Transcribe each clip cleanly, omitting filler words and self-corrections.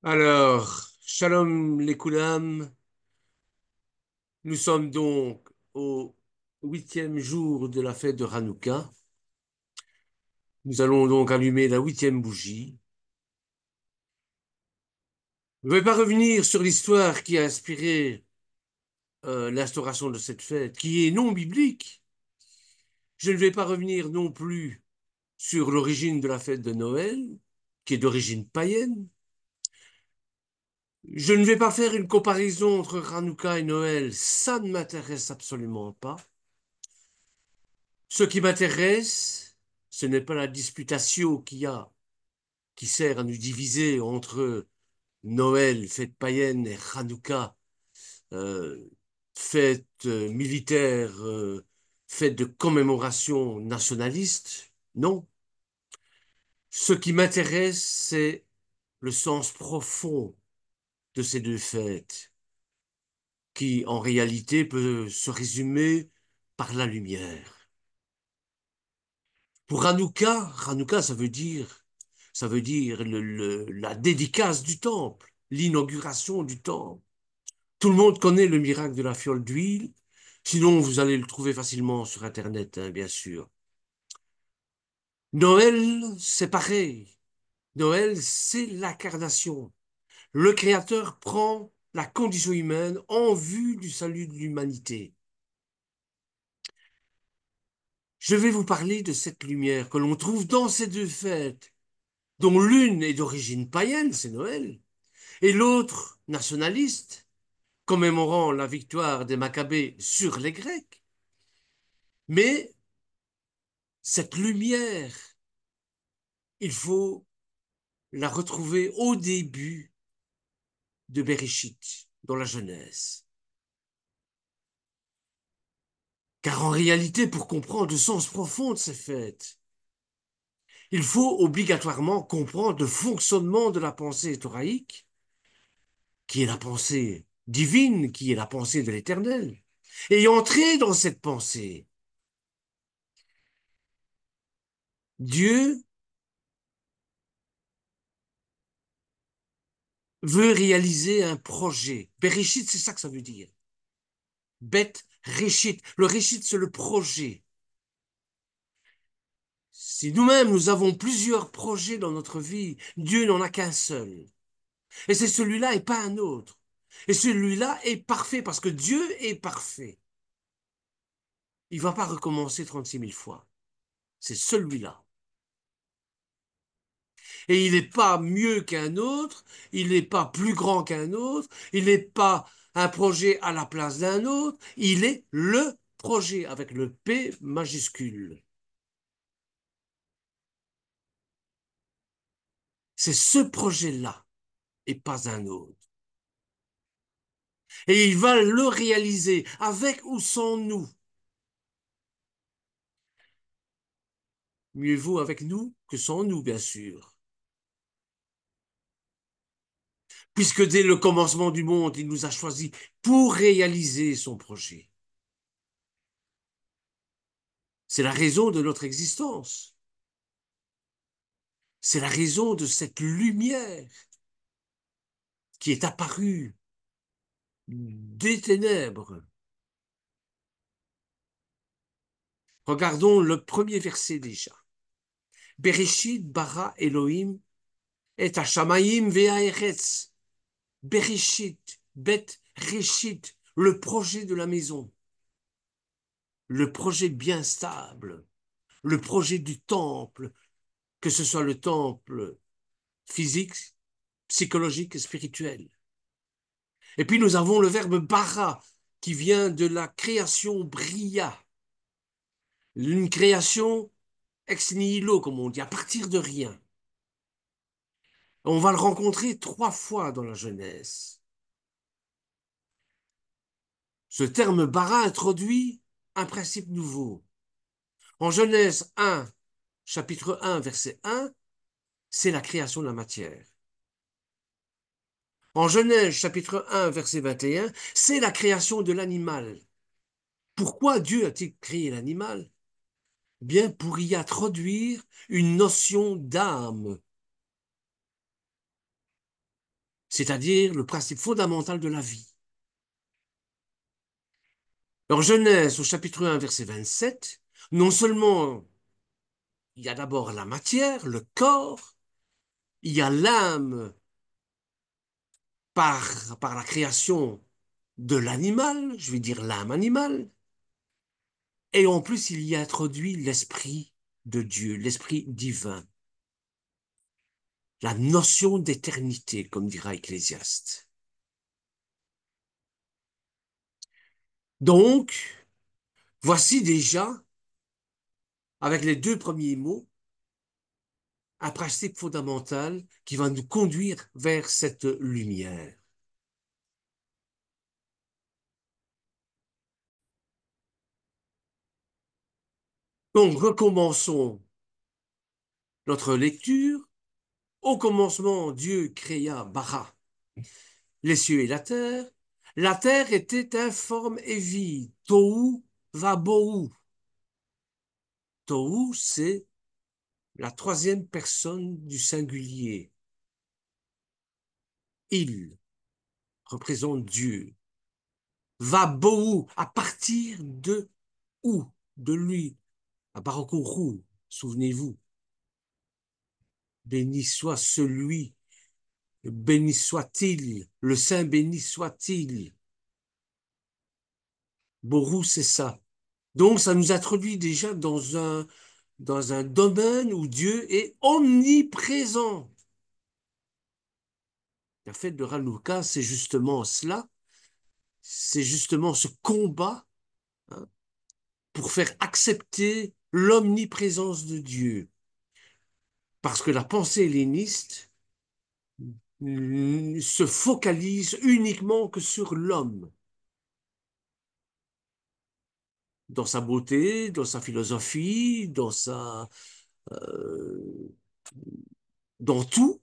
Alors, shalom les koulam, nous sommes donc au huitième jour de la fête de Hanouka. Nous allons donc allumer la huitième bougie. Je ne vais pas revenir sur l'histoire qui a inspiré l'instauration de cette fête, qui est non biblique. Je ne vais pas revenir non plus sur l'origine de la fête de Noël, qui est d'origine païenne. Je ne vais pas faire une comparaison entre Hanouka et Noël, ça ne m'intéresse absolument pas. Ce qui m'intéresse, ce n'est pas la disputation qu'il y a, qui sert à nous diviser entre Noël, fête païenne, et Hanouka, euh, fête militaire, fête de commémoration nationaliste. Non. Ce qui m'intéresse, c'est le sens profond de ces deux fêtes, qui en réalité peut se résumer par la lumière. Pour Hanouka, Hanouka, ça veut dire la dédicace du temple, l'inauguration du temple. Tout le monde connaît le miracle de la fiole d'huile. Sinon, vous allez le trouver facilement sur Internet, hein, bien sûr. Noël, c'est pareil. Noël, c'est l'incarnation. Le Créateur prend la condition humaine en vue du salut de l'humanité. Je vais vous parler de cette lumière que l'on trouve dans ces deux fêtes, dont l'une est d'origine païenne, c'est Noël, et l'autre nationaliste, commémorant la victoire des Maccabées sur les Grecs. Mais cette lumière, il faut la retrouver au début de Bereshit, dans la Genèse. Car en réalité, pour comprendre le sens profond de ces fêtes, il faut obligatoirement comprendre le fonctionnement de la pensée thoraïque, qui est la pensée divine, qui est la pensée de l'Éternel. Et entrer dans cette pensée, Dieu veut réaliser un projet. Bereshit, c'est ça que ça veut dire. Bet Réchit. Le Réchit, c'est le projet. Si nous-mêmes, nous avons plusieurs projets dans notre vie, Dieu n'en a qu'un seul. Et c'est celui-là et pas un autre. Et celui-là est parfait parce que Dieu est parfait. Il ne va pas recommencer 36 000 fois. C'est celui-là. Et il n'est pas mieux qu'un autre, il n'est pas plus grand qu'un autre, il n'est pas un projet à la place d'un autre, il est le projet avec le P majuscule. C'est ce projet-là et pas un autre. Et il va le réaliser avec ou sans nous. Mieux vaut avec nous que sans nous, bien sûr. Puisque dès le commencement du monde, il nous a choisis pour réaliser son projet. C'est la raison de notre existence. C'est la raison de cette lumière qui est apparue des ténèbres. Regardons le premier verset déjà. Bereshit bara Elohim et hashamayim ve'aeretz. Bereshit, bet Réchit, le projet de la maison, le projet bien stable, le projet du temple, que ce soit le temple physique, psychologique et spirituel. Et puis nous avons le verbe bara, qui vient de la création bria, une création ex nihilo, comme on dit, à partir de rien. On va le rencontrer 3 fois dans la Genèse. Ce terme bara introduit un principe nouveau. En Genèse 1, chapitre 1, verset 1, c'est la création de la matière. En Genèse, chapitre 1, verset 21, c'est la création de l'animal. Pourquoi Dieu a-t-il créé l'animal? Bien pour y introduire une notion d'âme. c'est-à-dire le principe fondamental de la vie. En Genèse, au chapitre 1, verset 27, non seulement il y a d'abord la matière, le corps, il y a l'âme par la création de l'animal, je vais dire l'âme animale, et en plus il y a introduit l'esprit de Dieu, l'esprit divin, la notion d'éternité, comme dira Ecclésiaste. Donc, voici déjà, avec les deux premiers mots, un principe fondamental qui va nous conduire vers cette lumière. Donc, recommençons notre lecture. Au commencement, Dieu créa, bara, les cieux et la terre. La terre était informe et vide. Tohu vabohu. Tohu, c'est la troisième personne du singulier. Il représente Dieu. Vabohu, à partir de où? De lui. À Barokourou, souvenez-vous. Béni soit celui, béni soit-il, le Saint béni soit-il. Borou, c'est ça. Donc, ça nous introduit déjà dans un domaine où Dieu est omniprésent. La fête de Hanouka, c'est justement cela, c'est justement ce combat, hein, pour faire accepter l'omniprésence de Dieu. Parce que la pensée helléniste se focalise uniquement que sur l'homme, dans sa beauté, dans sa philosophie, euh, dans tout.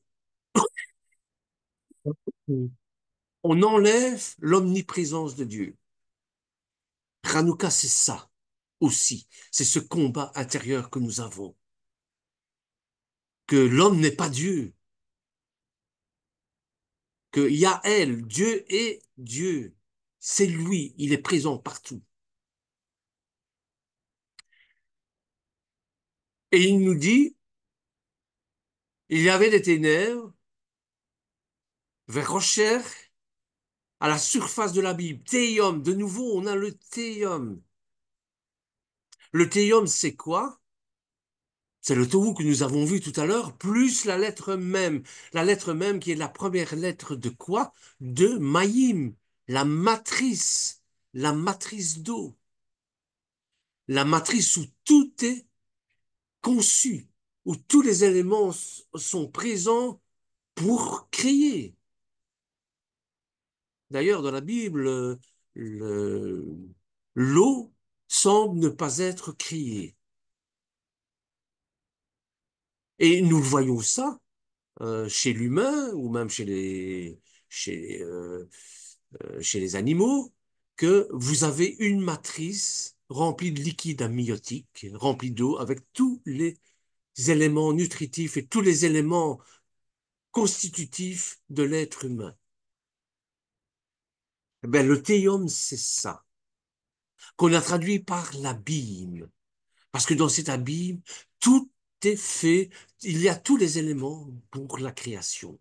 On enlève l'omniprésence de Dieu. Hanouka, c'est ça aussi. C'est ce combat intérieur que nous avons. Que l'homme n'est pas Dieu. Que Yahel, Dieu est Dieu. C'est lui, il est présent partout. Et il nous dit, il y avait des ténèbres vers Rocher, à la surface de la Bible. Théium, de nouveau, on a le théium. Le théium, c'est quoi? C'est le tohu que nous avons vu tout à l'heure, plus la lettre même. La lettre même qui est la première lettre de quoi? De Maïm, la matrice d'eau. La matrice où tout est conçu, où tous les éléments sont présents pour créer. D'ailleurs, dans la Bible, l'eau semble ne pas être créée. Et nous voyons ça chez l'humain ou même chez, euh, chez les animaux, que vous avez une matrice remplie de liquide amniotique, remplie d'eau, avec tous les éléments nutritifs et tous les éléments constitutifs de l'être humain. Eh ben, le théium, c'est ça, qu'on a traduit par l'abîme. Parce que dans cet abîme, tout est fait, il y a tous les éléments pour la création.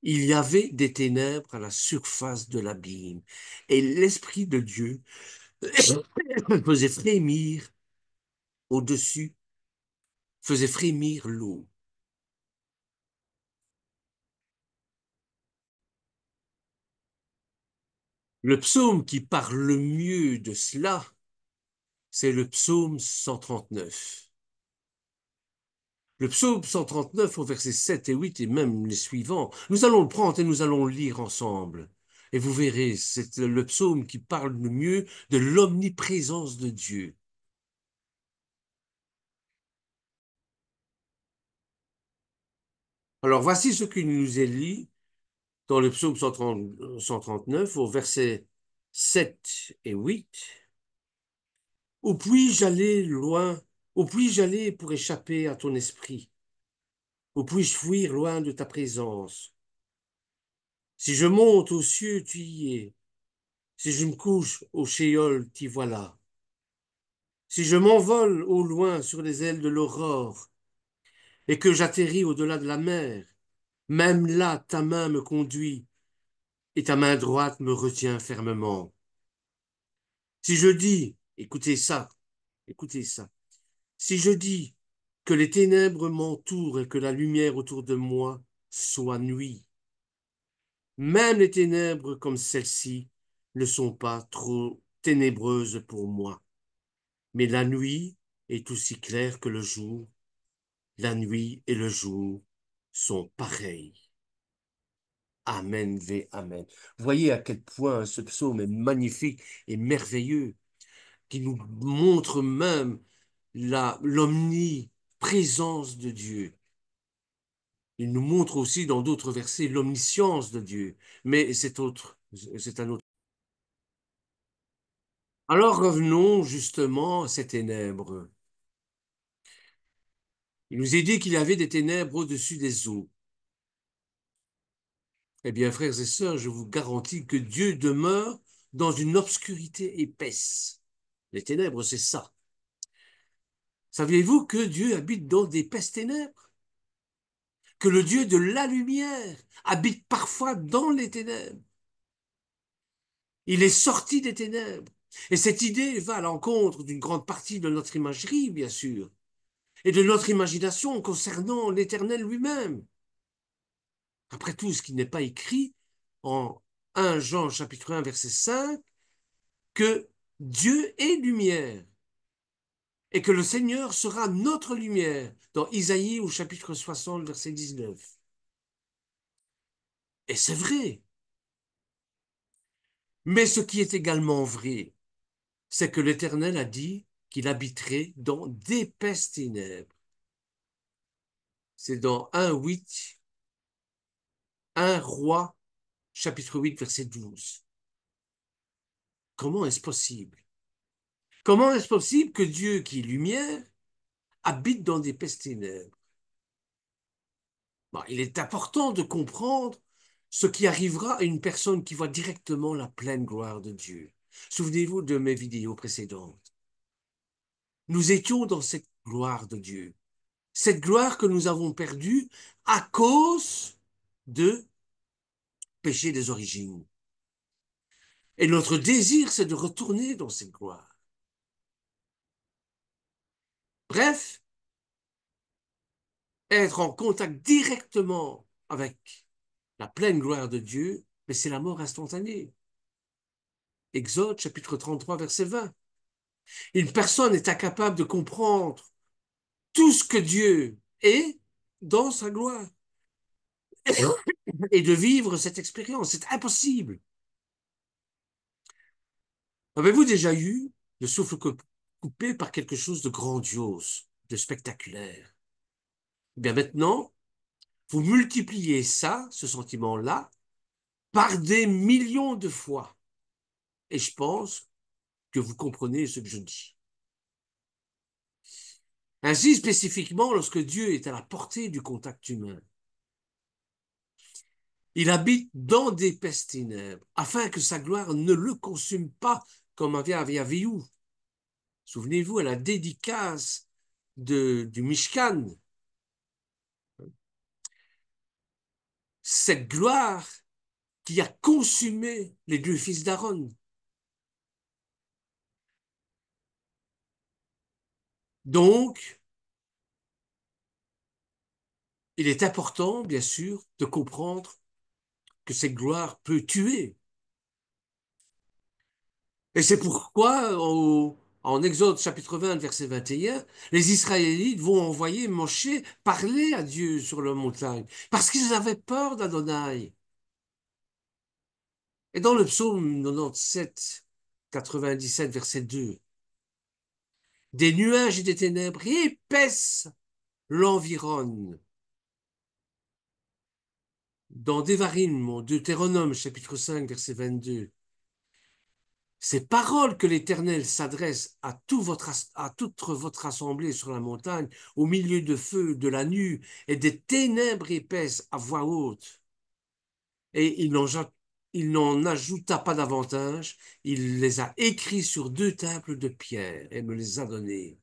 Il y avait des ténèbres à la surface de l'abîme, et l'Esprit de Dieu faisait frémir au-dessus, faisait frémir l'eau. Le psaume qui parle le mieux de cela, c'est le psaume 139. Le psaume 139 au verset 7 et 8 et même les suivants, nous allons le prendre et nous allons le lire ensemble. Et vous verrez, c'est le psaume qui parle le mieux de l'omniprésence de Dieu. Alors voici ce qui nous est dit dans le psaume 139 au verset 7 et 8. Où puis-je aller loin? Où puis-je aller pour échapper à ton esprit? Où puis-je fuir loin de ta présence? Si je monte aux cieux, tu y es. Si je me couche au shéol, t'y voilà. Si je m'envole au loin sur les ailes de l'aurore, et que j'atterris au-delà de la mer, même là ta main me conduit, et ta main droite me retient fermement. Si je dis, écoutez ça, si je dis que les ténèbres m'entourent et que la lumière autour de moi soit nuit, même les ténèbres comme celle-ci ne sont pas trop ténébreuses pour moi. Mais la nuit est aussi claire que le jour. La nuit et le jour sont pareils. Amen, ve Amen. Voyez à quel point ce psaume est magnifique et merveilleux, qui nous montre même l'omniprésence de Dieu. Il nous montre aussi dans d'autres versets l'omniscience de Dieu, mais c'est un autre. Alors revenons justement à ces ténèbres. Il nous est dit qu'il y avait des ténèbres au-dessus des eaux. Eh bien, frères et sœurs, je vous garantis que Dieu demeure dans une obscurité épaisse. Les ténèbres, c'est ça. Saviez-vous que Dieu habite dans d'épaisses ténèbres? Que le Dieu de la lumière habite parfois dans les ténèbres? Il est sorti des ténèbres. Et cette idée va à l'encontre d'une grande partie de notre imagerie, bien sûr, et de notre imagination concernant l'Éternel lui-même. Après tout, ce qui n'est pas écrit en 1 Jean chapitre 1 verset 5, que Dieu est lumière et que le Seigneur sera notre lumière, dans Isaïe au chapitre 60 verset 19. Et c'est vrai. Mais ce qui est également vrai, c'est que l'Éternel a dit qu'il habiterait dans d'épaisses ténèbres. C'est dans 1 Roi, chapitre 8, verset 12. Comment est-ce possible? Comment est-ce possible que Dieu, qui est lumière, habite dans d'épaisses ténèbres? Bon, il est important de comprendre ce qui arrivera à une personne qui voit directement la pleine gloire de Dieu. Souvenez-vous de mes vidéos précédentes. Nous étions dans cette gloire de Dieu. Cette gloire que nous avons perdue à cause de péché des origines. Et notre désir, c'est de retourner dans cette gloire. Bref, être en contact directement avec la pleine gloire de Dieu, mais c'est la mort instantanée. Exode chapitre 33, verset 20. Une personne est incapable de comprendre tout ce que Dieu est dans sa gloire et de vivre cette expérience. C'est impossible. Avez-vous déjà eu le souffle coupé par quelque chose de grandiose, de spectaculaire? Eh bien maintenant, vous multipliez ça, ce sentiment-là, par des millions de fois. Et je pense que vous comprenez ce que je dis. Ainsi, spécifiquement, lorsque Dieu est à la portée du contact humain, il habite dans d'épaisses ténèbres, afin que sa gloire ne le consume pas comme avait Aviaviou. Souvenez-vous à la dédicace du Mishkan. Cette gloire qui a consumé les deux fils d'Aaron. Donc, il est important, bien sûr, de comprendre que cette gloire peut tuer. Et c'est pourquoi, en Exode chapitre 20, verset 21, les Israélites vont envoyer Moshe parler à Dieu sur la montagne, parce qu'ils avaient peur d'Adonai. Et dans le psaume 97, 97, verset 2, des nuages et des ténèbres épaisses l'environnent. Dans Devarim, en Deutéronome, chapitre 5, verset 22, Ces paroles que l'Éternel s'adresse à toute votre assemblée sur la montagne, au milieu de feu, de la nue et des ténèbres épaisses à voix haute. Et il n'en ajouta pas davantage, il les a écrits sur 2 tables de pierre et me les a donnés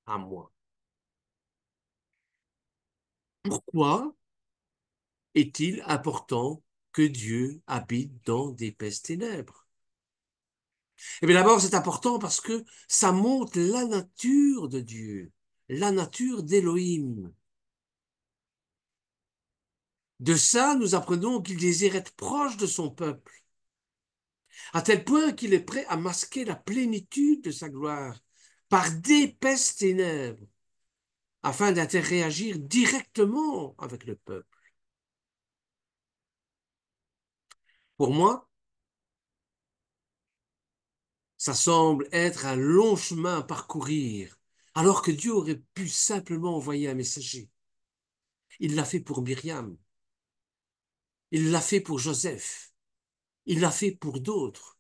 à moi. Pourquoi est-il important que Dieu habite dans d'épaisses ténèbres? Eh bien d'abord, c'est important parce que ça montre la nature de Dieu, la nature d'Élohim. De ça, nous apprenons qu'il désire être proche de son peuple, à tel point qu'il est prêt à masquer la plénitude de sa gloire par d'épaisses ténèbres, afin d'interagir directement avec le peuple. Pour moi, ça semble être un long chemin à parcourir, alors que Dieu aurait pu simplement envoyer un messager. Il l'a fait pour Myriam, il l'a fait pour Joseph, il l'a fait pour d'autres,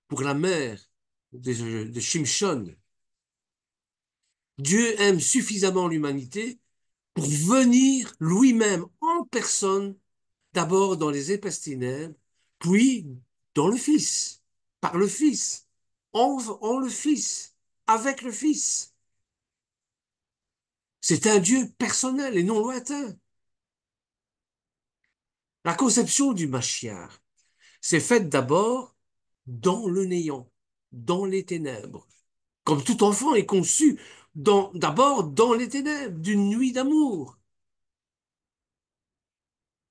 pour la mère de Shimshon. Dieu aime suffisamment l'humanité pour venir lui-même en personne, d'abord dans les épaisses ténèbres, puis dans le Fils, par le Fils, en le Fils, avec le Fils. C'est un Dieu personnel et non lointain. La conception du Mashiach s'est faite d'abord dans le néant, dans les ténèbres. Comme tout enfant est conçu d'abord dans les ténèbres, d'une nuit d'amour.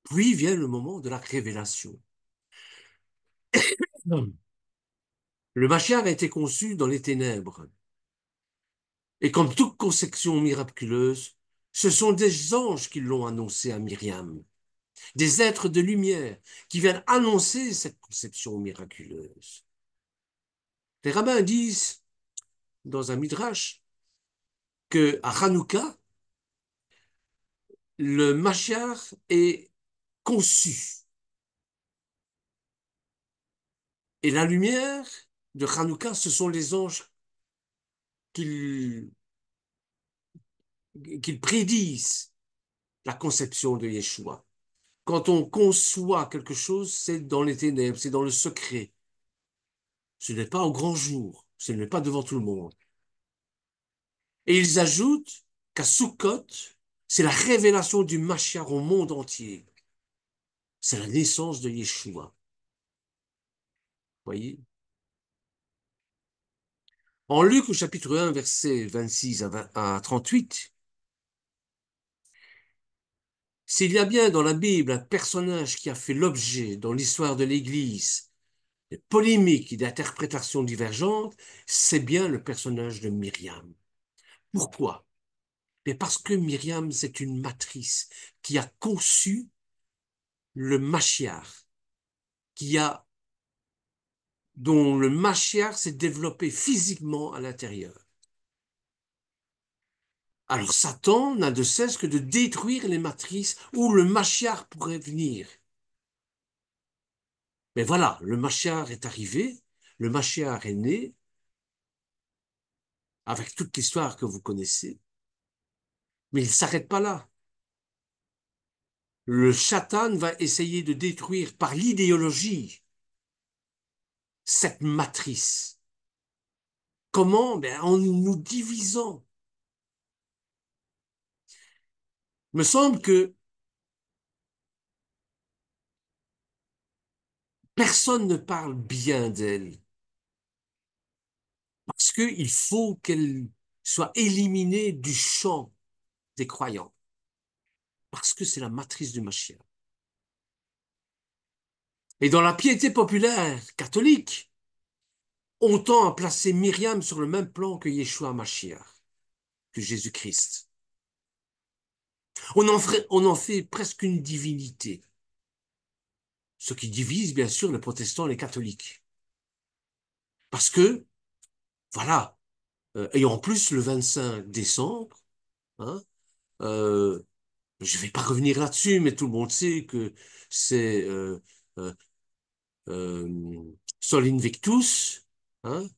Puis vient le moment de la révélation. Le Mashiach a été conçu dans les ténèbres. Et comme toute conception miraculeuse, ce sont des anges qui l'ont annoncé à Myriam, des êtres de lumière qui viennent annoncer cette conception miraculeuse. Les rabbins disent, dans un midrash, que à Hanouka, le Mashiach est conçu. Et la lumière de Hanouka, ce sont les anges qu'ils prédisent la conception de Yeshua. Quand on conçoit quelque chose, c'est dans les ténèbres, c'est dans le secret. Ce n'est pas au grand jour, ce n'est pas devant tout le monde. Et ils ajoutent qu'à Sukkot, c'est la révélation du Mashiach au monde entier. C'est la naissance de Yeshua. Voyez? En Luc au chapitre 1, versets 26 à 38, s'il y a bien dans la Bible un personnage qui a fait l'objet dans l'histoire de l'Église de polémiques et d'interprétations divergentes, c'est bien le personnage de Myriam. Pourquoi? Mais parce que Myriam, c'est une matrice qui a conçu le Mashiach, dont le Mashiach s'est développé physiquement à l'intérieur. Alors Satan n'a de cesse que de détruire les matrices où le Mashiach pourrait venir. Mais voilà, le Mashiach est arrivé, le Mashiach est né, avec toute l'histoire que vous connaissez, mais il ne s'arrête pas là. Le Satan va essayer de détruire par l'idéologie cette matrice. Comment? Ben, en nous divisant. Il me semble que personne ne parle bien d'elle parce qu'il faut qu'elle soit éliminée du champ des croyants parce que c'est la matrice du Mashiach. Et dans la piété populaire catholique, on tend à placer Myriam sur le même plan que Yeshua Mashiach, que Jésus-Christ. On en fait presque une divinité. Ce qui divise bien sûr les protestants et les catholiques. Parce que, voilà, et en plus le 25 décembre, hein, euh, je ne vais pas revenir là-dessus, mais tout le monde sait que c'est euh, euh, Sol Invictus, hein,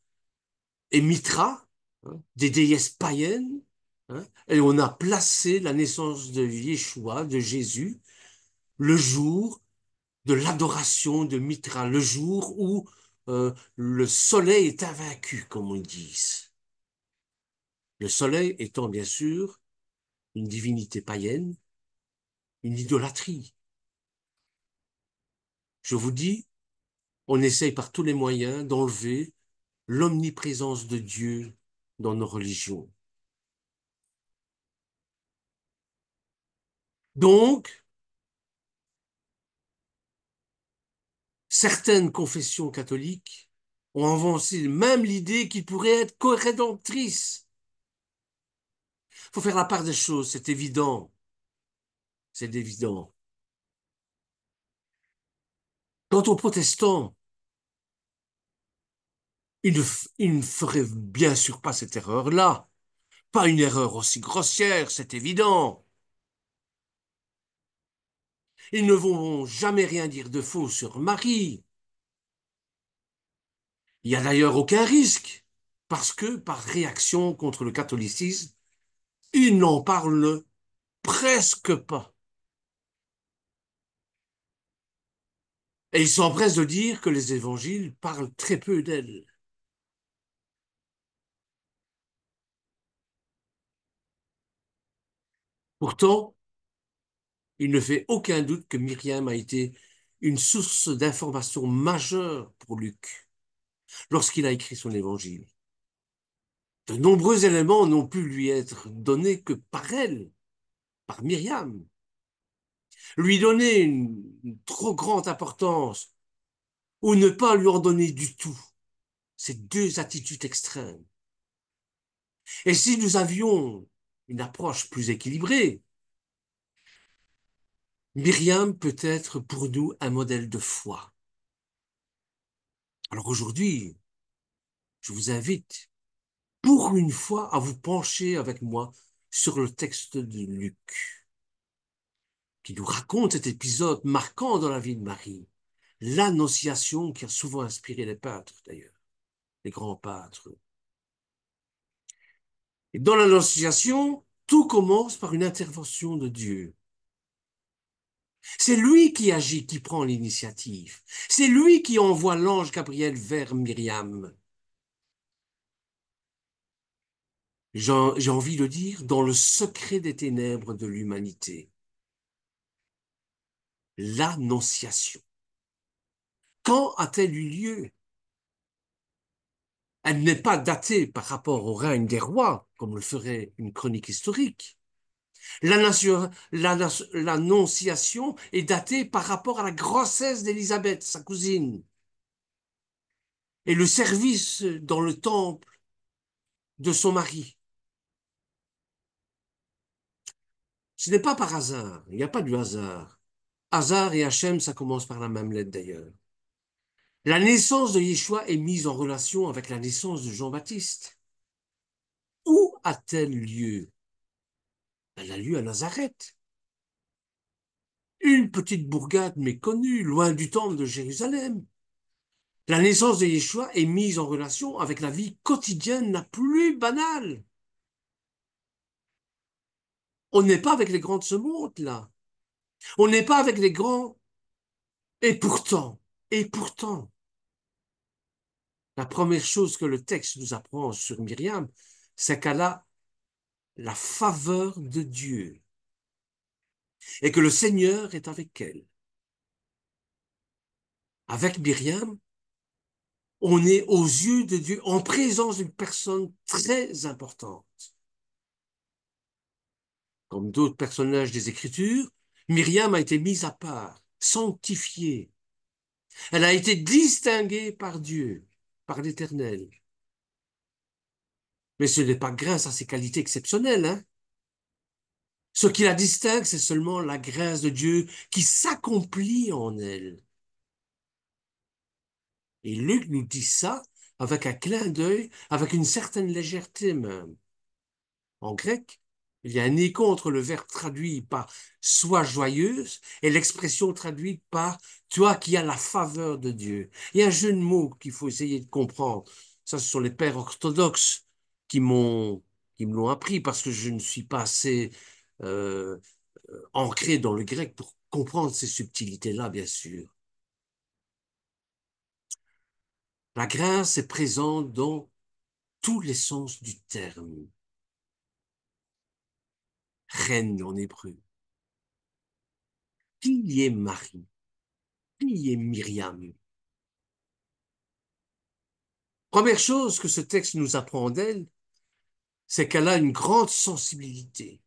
et Mitra, hein, des déesses païennes, hein, et on a placé la naissance de Yeshua, de Jésus, le jour de l'adoration de Mitra, le jour où le soleil est invaincu, comme on dit. Le soleil étant bien sûr une divinité païenne, une idolâtrie. Je vous dis, on essaye par tous les moyens d'enlever l'omniprésence de Dieu dans nos religions. Donc, certaines confessions catholiques ont avancé même l'idée qu'il pourrait être co-rédemptrice. Il faut faire la part des choses, c'est évident. C'est évident. Quant aux protestants, ils ne feraient bien sûr pas cette erreur-là. Pas une erreur aussi grossière, c'est évident. Ils ne vont jamais rien dire de faux sur Marie. Il n'y a d'ailleurs aucun risque, parce que, par réaction contre le catholicisme, ils n'en parlent presque pas. Et ils s'empressent de dire que les évangiles parlent très peu d'elle. Pourtant, il ne fait aucun doute que Myriam a été une source d'information majeure pour Luc lorsqu'il a écrit son évangile. De nombreux éléments n'ont pu lui être donnés que par elle, par Myriam. Lui donner une trop grande importance ou ne pas lui en donner du tout. C'est deux attitudes extrêmes. Et si nous avions une approche plus équilibrée, Myriam peut être pour nous un modèle de foi. Alors aujourd'hui, je vous invite pour une fois à vous pencher avec moi sur le texte de Luc, qui nous raconte cet épisode marquant dans la vie de Marie, l'Annonciation qui a souvent inspiré les pâtres d'ailleurs, les grands pâtres. Et dans l'Annonciation, tout commence par une intervention de Dieu. C'est lui qui agit, qui prend l'initiative. C'est lui qui envoie l'ange Gabriel vers Myriam. J'ai envie de dire, dans le secret des ténèbres de l'humanité. L'Annonciation. Quand a-t-elle eu lieu? Elle n'est pas datée par rapport au règne des rois, comme le ferait une chronique historique. L'Annonciation est datée par rapport à la grossesse d'Élisabeth, sa cousine, et le service dans le temple de son mari. Ce n'est pas par hasard, il n'y a pas du hasard. Hasard et Hachem, ça commence par la même lettre d'ailleurs. La naissance de Yeshua est mise en relation avec la naissance de Jean-Baptiste. Où a-t-elle lieu? Elle a lieu à Nazareth. Une petite bourgade méconnue, loin du temple de Jérusalem. La naissance de Yeshua est mise en relation avec la vie quotidienne la plus banale. On n'est pas avec les grands de ce monde, là. On n'est pas avec les grands. Et pourtant, la première chose que le texte nous apprend sur Myriam, c'est qu'elle a la faveur de Dieu et que le Seigneur est avec elle. Avec Myriam, on est aux yeux de Dieu en présence d'une personne très importante. Comme d'autres personnages des Écritures, Myriam a été mise à part, sanctifiée. Elle a été distinguée par Dieu, par l'Éternel. Mais ce n'est pas grâce à ses qualités exceptionnelles, hein. Ce qui la distingue, c'est seulement la grâce de Dieu qui s'accomplit en elle. Et Luc nous dit ça avec un clin d'œil, avec une certaine légèreté même. En grec, Il y a un écho entre le verbe traduit par sois joyeuse et l'expression traduite par toi qui as la faveur de Dieu. Il y a un jeu de mots qu'il faut essayer de comprendre. Ça, ce sont les pères orthodoxes qui m'ont, qui me l'ont appris parce que je ne suis pas assez euh, ancré dans le grec pour comprendre ces subtilités-là, bien sûr. La grâce est présente dans tous les sens du terme. Reine en hébreu. Qui est Marie? Qui est Myriam? Première chose que ce texte nous apprend d'elle, c'est qu'elle a une grande sensibilité.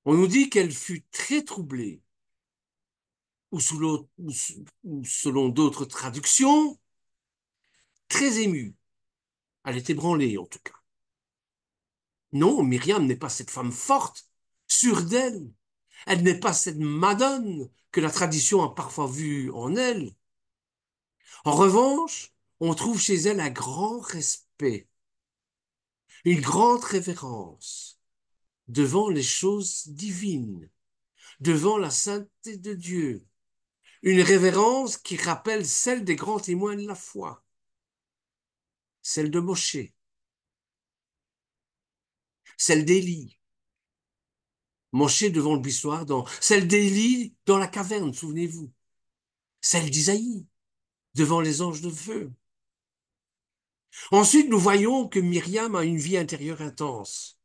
On nous dit qu'elle fut très troublée, ou, ou selon d'autres traductions, très émue. Elle est ébranlée en tout cas. Non, Myriam n'est pas cette femme forte, sûre d'elle. Elle n'est pas cette madone que la tradition a parfois vue en elle. En revanche, on trouve chez elle un grand respect, une grande révérence devant les choses divines, devant la sainteté de Dieu, une révérence qui rappelle celle des grands témoins de la foi, celle de Mosché, celle d'Élie, Mosché devant le buissoir, celle d'Élie dans la caverne, souvenez-vous, celle d'Isaïe devant les anges de feu. Ensuite, nous voyons que Myriam a une vie intérieure intense.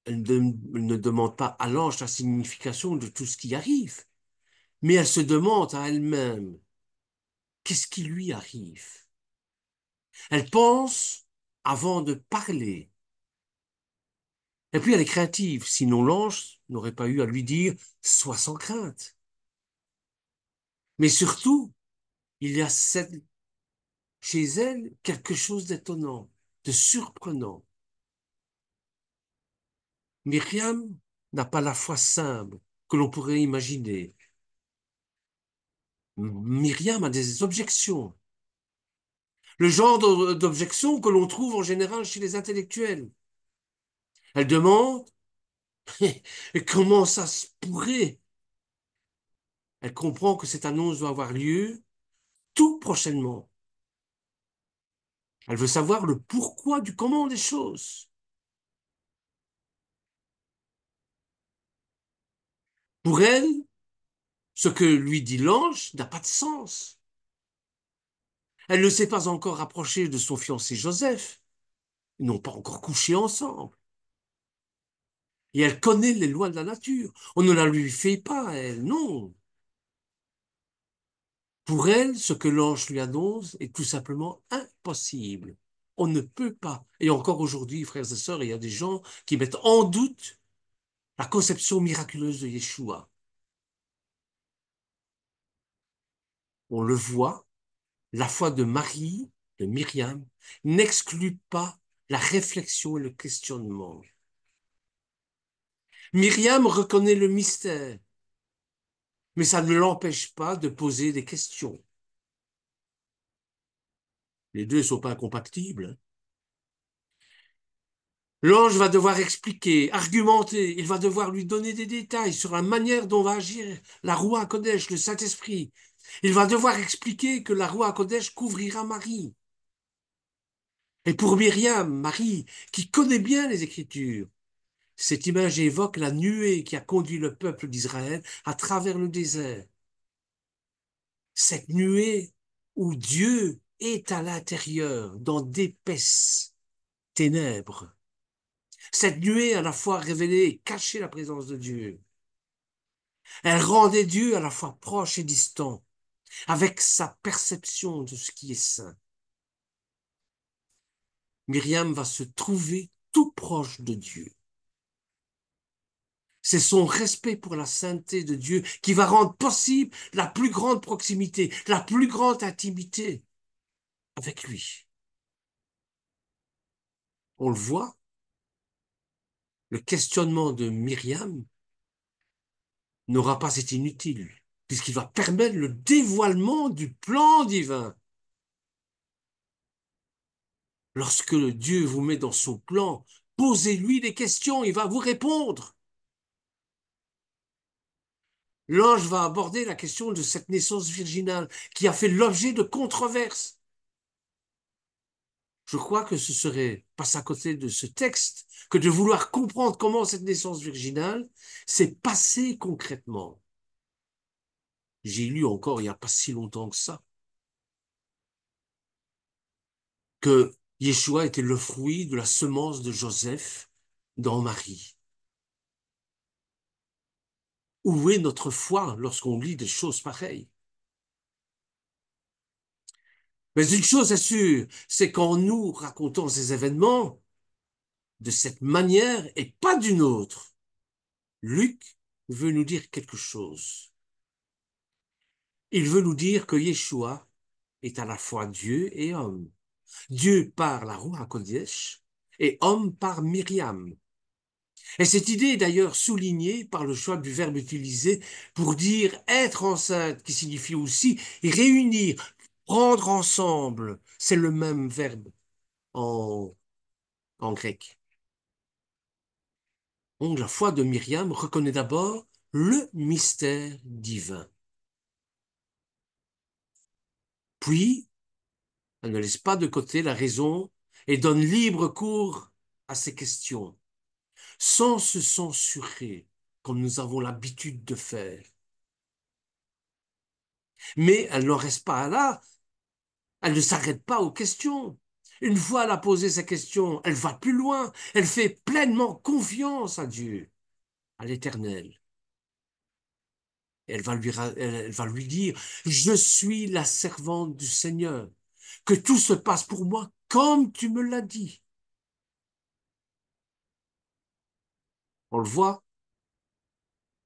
Elle ne demande pas à l'ange la signification de tout ce qui arrive, mais elle se demande à elle-même, qu'est-ce qui lui arrive? Elle pense avant de parler. Et puis elle est craintive, sinon l'ange n'aurait pas eu à lui dire sois sans crainte. Mais surtout, il y a chez elle quelque chose d'étonnant, de surprenant. Myriam n'a pas la foi simple que l'on pourrait imaginer. Myriam a des objections. Le genre d'objections que l'on trouve en général chez les intellectuels. Elle demande comment ça se pourrait. Elle comprend que cette annonce doit avoir lieu tout prochainement. Elle veut savoir le pourquoi du comment des choses. Pour elle, ce que lui dit l'ange n'a pas de sens. Elle ne s'est pas encore rapprochée de son fiancé Joseph. Ils n'ont pas encore couché ensemble. Et elle connaît les lois de la nature. On ne la lui fait pas, elle, non. Pour elle, ce que l'ange lui annonce est tout simplement impossible. On ne peut pas. Et encore aujourd'hui, frères et sœurs, il y a des gens qui mettent en doute la conception miraculeuse de Yeshua. On le voit, la foi de Marie, de Myriam, n'exclut pas la réflexion et le questionnement. Myriam reconnaît le mystère, mais ça ne l'empêche pas de poser des questions. Les deux ne sont pas incompatibles. L'ange va devoir expliquer, argumenter, il va devoir lui donner des détails sur la manière dont va agir la Roua Kodesh, le Saint-Esprit. Il va devoir expliquer que la Roua Kodesh couvrira Marie. Et pour Myriam, Marie, qui connaît bien les Écritures, cette image évoque la nuée qui a conduit le peuple d'Israël à travers le désert. Cette nuée où Dieu est à l'intérieur, dans d'épaisses ténèbres. Cette nuée à la fois révélée et cachée la présence de Dieu. Elle rendait Dieu à la fois proche et distant, avec sa perception de ce qui est saint. Myriam va se trouver tout proche de Dieu. C'est son respect pour la sainteté de Dieu qui va rendre possible la plus grande proximité, la plus grande intimité avec lui. On le voit, le questionnement de Myriam n'aura pas été inutile, puisqu'il va permettre le dévoilement du plan divin. Lorsque Dieu vous met dans son plan, posez-lui des questions, il va vous répondre. L'ange va aborder la question de cette naissance virginale qui a fait l'objet de controverses. Je crois que ce serait passer à côté de ce texte que de vouloir comprendre comment cette naissance virginale s'est passée concrètement. J'ai lu encore il n'y a pas si longtemps que ça, que Yeshua était le fruit de la semence de Joseph dans Marie. Où est notre foi lorsqu'on lit des choses pareilles? Mais une chose est sûre, c'est qu'en nous racontant ces événements de cette manière et pas d'une autre, Luc veut nous dire quelque chose. Il veut nous dire que Yeshua est à la fois Dieu et homme. Dieu par la Ruach HaKodesh et homme par Myriam. Et cette idée est d'ailleurs soulignée par le choix du verbe utilisé pour dire être enceinte, qui signifie aussi réunir, prendre ensemble. C'est le même verbe en, en grec. Donc la foi de Myriam reconnaît d'abord le mystère divin. Puis, elle ne laisse pas de côté la raison et donne libre cours à ses questions, sans se censurer, comme nous avons l'habitude de faire. Mais elle n'en reste pas là, elle ne s'arrête pas aux questions. Une fois elle a posé ses questions, elle va plus loin, elle fait pleinement confiance à Dieu, à l'Éternel. Elle va lui dire, je suis la servante du Seigneur, que tout se passe pour moi comme tu me l'as dit. On le voit,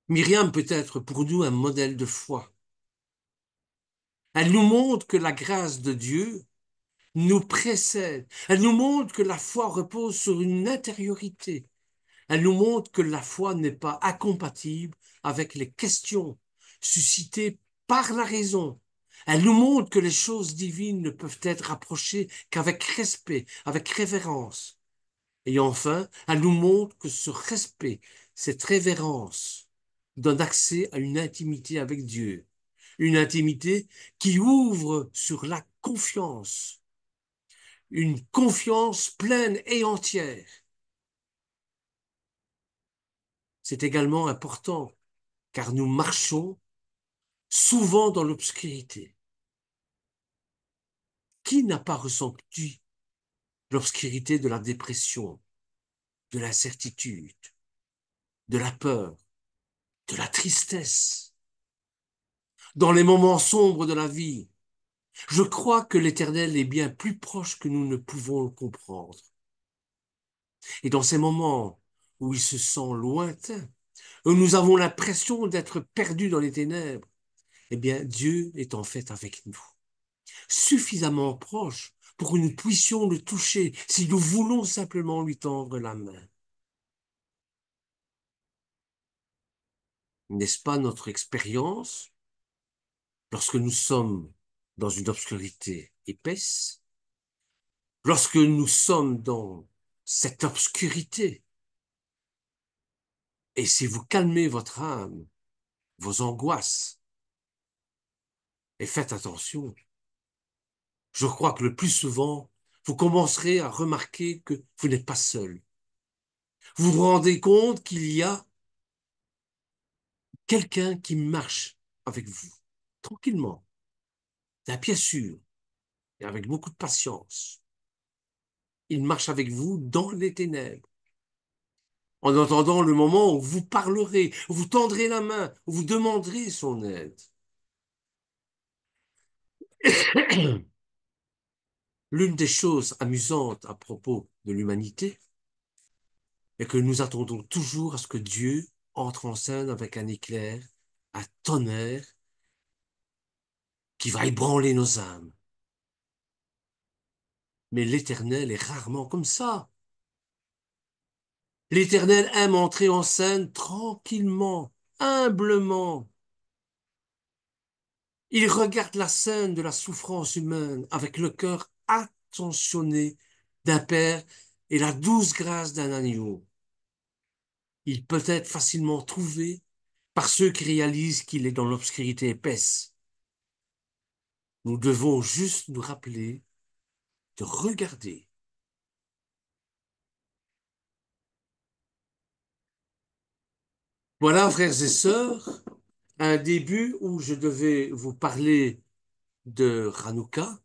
Myriam peut être pour nous un modèle de foi. Elle nous montre que la grâce de Dieu nous précède. Elle nous montre que la foi repose sur une intériorité. Elle nous montre que la foi n'est pas incompatible avec les questions suscitées par la raison. Elle nous montre que les choses divines ne peuvent être approchées qu'avec respect, avec révérence. Et enfin, elle nous montre que ce respect, cette révérence, donne accès à une intimité avec Dieu. Une intimité qui ouvre sur la confiance. Une confiance pleine et entière. C'est également important car nous marchons souvent dans l'obscurité. Qui n'a pas ressenti l'obscurité de la dépression, de l'incertitude, de la peur, de la tristesse, dans les moments sombres de la vie? Je crois que l'Éternel est bien plus proche que nous ne pouvons le comprendre. Et dans ces moments où il se sent lointain, où nous avons l'impression d'être perdus dans les ténèbres, eh bien, Dieu est en fait avec nous, suffisamment proche pour que nous puissions le toucher si nous voulons simplement lui tendre la main. N'est-ce pas notre expérience lorsque nous sommes dans une obscurité épaisse, lorsque nous sommes dans cette obscurité, et si vous calmez votre âme, vos angoisses, et faites attention, je crois que le plus souvent, vous commencerez à remarquer que vous n'êtes pas seul. Vous vous rendez compte qu'il y a quelqu'un qui marche avec vous, tranquillement, d'un pied sûr, et avec beaucoup de patience. Il marche avec vous dans les ténèbres, en attendant le moment où vous parlerez, où vous tendrez la main, où vous demanderez son aide. L'une des choses amusantes à propos de l'humanité est que nous attendons toujours à ce que Dieu entre en scène avec un éclair, un tonnerre qui va ébranler nos âmes. Mais l'Éternel est rarement comme ça. L'Éternel aime entrer en scène tranquillement, humblement. Il regarde la scène de la souffrance humaine avec le cœur attentionné d'un père et la douce grâce d'un agneau. Il peut être facilement trouvé par ceux qui réalisent qu'il est dans l'obscurité épaisse. Nous devons juste nous rappeler de regarder. Voilà, frères et sœurs, un début où je devais vous parler de Hanouka.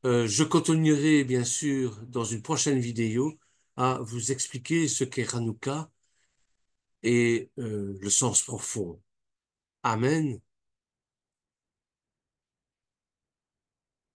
Je continuerai bien sûr dans une prochaine vidéo à vous expliquer ce qu'est Hanouka et le sens profond. Amen.